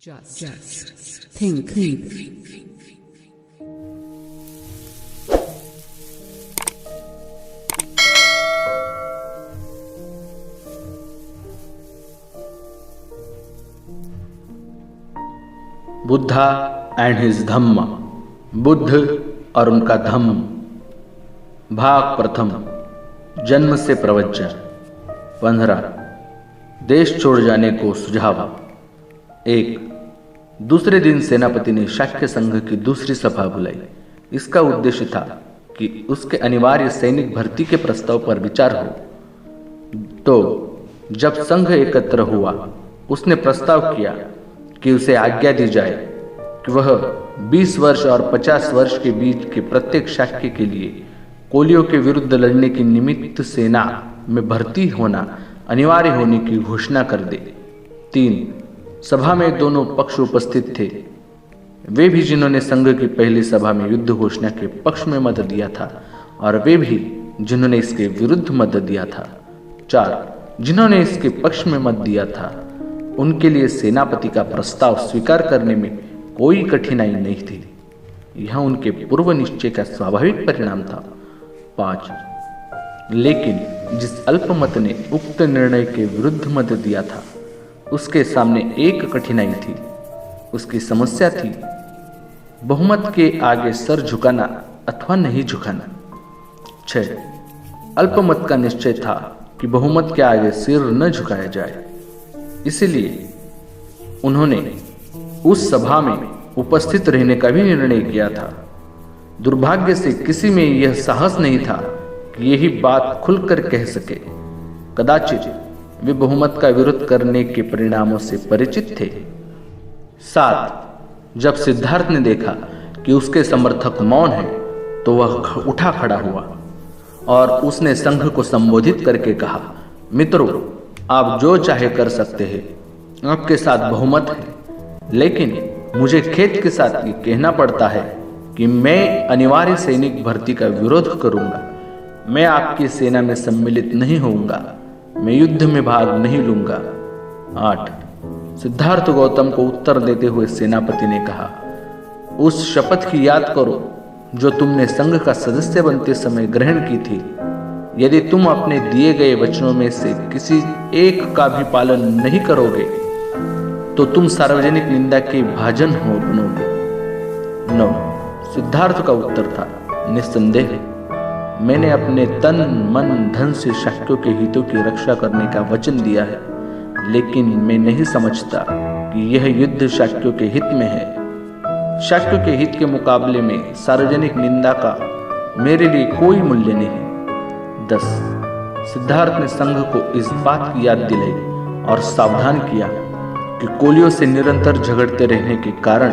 Just think. Buddha and his Dhamma, Buddha और उनका धम्म। भाग प्रथम, जन्म से प्रवचन। 15 देश छोड़ जाने को सुझाव। 1 दूसरे दिन सेनापति ने शाक्य संघ की दूसरी सभा बुलाई। इसका उद्देश्य था कि उसके अनिवार्य सैनिक भर्ती के प्रस्ताव पर विचार हो। तो जब संघ एकत्र हुआ, उसने प्रस्ताव किया कि उसे आज्ञा दी जाए कि वह 20 वर्ष और 50 वर्ष के बीच के प्रत्येक शाक्य के लिए कोलियों के विरुद्ध लड़ने की निमित्त सेना में भर्ती होना अनिवार्य होने की घोषणा कर दे। 3 सभा में दोनों पक्ष उपस्थित थे, वे भी जिन्होंने संघ की पहली सभा में युद्ध घोषणा के पक्ष में मत दिया था और वे भी जिन्होंने इसके विरुद्ध मत दिया था। 4 जिन्होंने इसके पक्ष में मत दिया था, उनके लिए सेनापति का प्रस्ताव स्वीकार करने में कोई कठिनाई नहीं थी। यह उनके पूर्व निश्चय का स्वाभाविक परिणाम था। 5 लेकिन जिस अल्पमत ने उक्त निर्णय के विरुद्ध मत दिया था, उसके सामने एक कठिनाई थी। उसकी समस्या थी बहुमत के आगे सर झुकाना अथवा नहीं झुकाना। 6 अल्पमत का निश्चय था कि बहुमत के आगे सिर न झुकाया जाए, इसलिए उन्होंने उस सभा में उपस्थित रहने का भी निर्णय किया था। दुर्भाग्य से किसी में यह साहस नहीं था कि यही बात खुलकर कह सके। कदाचित वे बहुमत का विरोध करने के परिणामों से परिचित थे। 7 जब सिद्धार्थ ने देखा कि उसके समर्थक मौन हैं, तो वह उठा खड़ा हुआ और उसने संघ को संबोधित करके कहा, मित्रों, आप जो चाहे कर सकते हैं, आपके साथ बहुमत है, लेकिन मुझे खेद के साथ ये कहना पड़ता है कि मैं अनिवार्य सैनिक भर्ती का विरोध करूंगा। मैं आपकी सेना में सम्मिलित नहीं होऊंगा, मैं युद्ध में भाग नहीं लूंगा। 8 सिद्धार्थ गौतम को उत्तर देते हुए सेनापति ने कहा, उस शपथ की याद करो जो तुमने संघ का सदस्य बनते समय ग्रहण की थी। यदि तुम अपने दिए गए वचनों में से किसी एक का भी पालन नहीं करोगे, तो तुम सार्वजनिक निंदा के भाजन हो बनोगे। 9 सिद्धार्थ का उत्तर था, निस्संदेह मैंने अपने तन मन धन से शाक्यों के हितों की रक्षा करने का वचन दिया है, लेकिन मैं नहीं समझता कि यह युद्ध शाक्यों के हित में है। शाक्यों के हित के मुकाबले में सार्वजनिक निंदा का मेरे लिए कोई मूल्य नहीं। 10 सिद्धार्थ ने संघ को इस बात की याद दिलाई और सावधान किया कि कोलियों से निरंतर झगड़ते रहने के कारण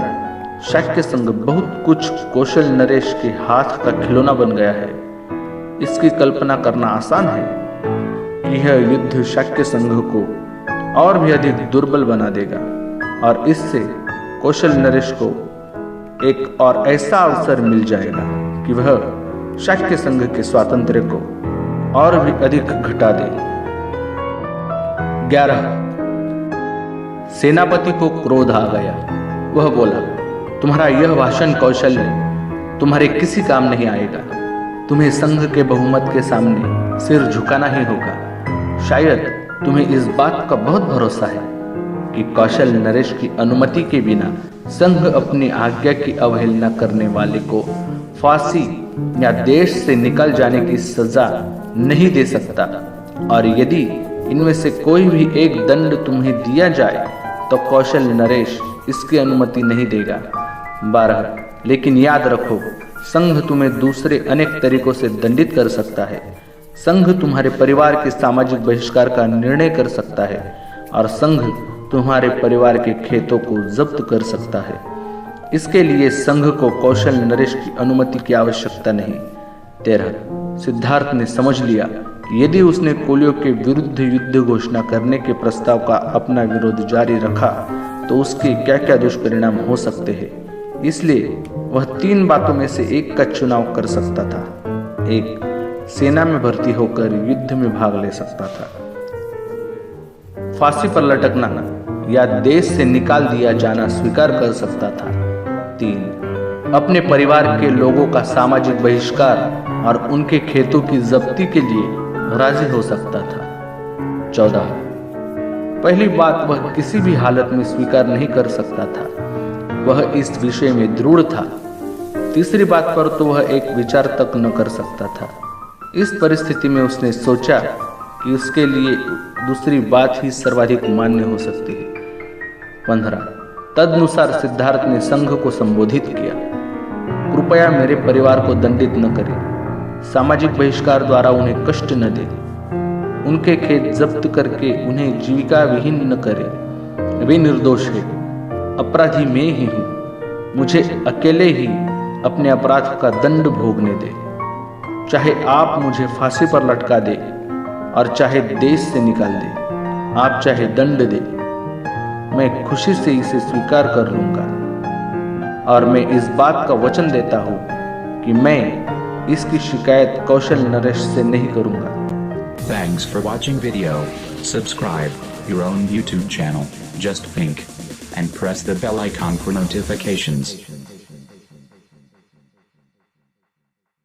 शाक्य संघ बहुत कुछ कौशल नरेश के हाथ का खिलौना बन गया है। इसकी कल्पना करना आसान है कि यह युद्ध शाक्य संघ को और भी अधिक दुर्बल बना देगा और इससे कौशल नरेश को एक और ऐसा अवसर मिल जाएगा कि वह शाक्य संघ के स्वातंत्र्य को और भी अधिक घटा दे। 11 सेनापति को क्रोध आ गया। वह बोला, तुम्हारा यह भाषण कौशल्य तुम्हारे किसी काम नहीं आएगा। तुम्हें संघ के बहुमत के सामने सिर झुकाना ही होगा। शायद तुम्हें इस बात का बहुत भरोसा है कि कौशल नरेश की अनुमति के बिना संघ अपनी आज्ञा की अवहेलना करने वाले को फांसी या देश से निकल जाने की सजा नहीं दे सकता, और यदि इनमें से कोई भी एक दंड तुम्हें दिया जाए तो कौशल नरेश इसकी अनुमति नहीं देगा। 12 लेकिन याद रखो, संघ तुम्हें दूसरे अनेक तरीकों से दंडित कर सकता है। संघ तुम्हारे परिवार के सामाजिक बहिष्कार का निर्णय कर सकता है और संघ तुम्हारे परिवार के खेतों को जब्त कर सकता है। इसके लिए संघ को कौशल नरेश की अनुमति की आवश्यकता नहीं। 13 सिद्धार्थ ने समझ लिया कि यदि उसने कोलियों के विरुद्ध युद्ध घोषणा करने के प्रस्ताव का अपना विरोध जारी रखा तो उसके क्या क्या दुष्परिणाम हो सकते हैं। इसलिए वह 3 बातों में से एक का चुनाव कर सकता था। 1 सेना में भर्ती होकर युद्ध में भाग ले सकता था। फांसी पर लटकना या देश से निकाल दिया जाना स्वीकार कर सकता था। 3. अपने परिवार के लोगों का सामाजिक बहिष्कार और उनके खेतों की जब्ती के लिए राजी हो सकता था। 14. पहली बात, वह किसी भी हालत में स्वीकार नहीं कर सकता था, वह इस विषय में दृढ़ था। तीसरी बात पर तो वह एक विचार तक न कर सकता था। इस परिस्थिति में उसने सोचा कि उसके लिए दूसरी बात ही सर्वाधिक मान्य हो सकती है। 15. तदनुसार सिद्धार्थ ने संघ को संबोधित किया, कृपया मेरे परिवार को दंडित न करें, सामाजिक बहिष्कार द्वारा उन्हें कष्ट न दें, उनके खेत जब्त करके उन्हें जीविका विहीन न करें। वे निर्दोष है, अपराधी मैं ही हूँ, मुझे अकेले ही अपने अपराध का दंड भोगने दे। चाहे आप मुझे फांसी पर लटका दे और चाहे देश से निकाल दे, आप चाहे दंड दे, मैं खुशी से इसे स्वीकार कर लूंगा और मैं इस बात का वचन देता हूं कि मैं इसकी शिकायत कौशल नरेश से नहीं करूंगा। Thanks for watching video. Subscribe your own YouTube channel, Just Think, and press the bell icon for notifications.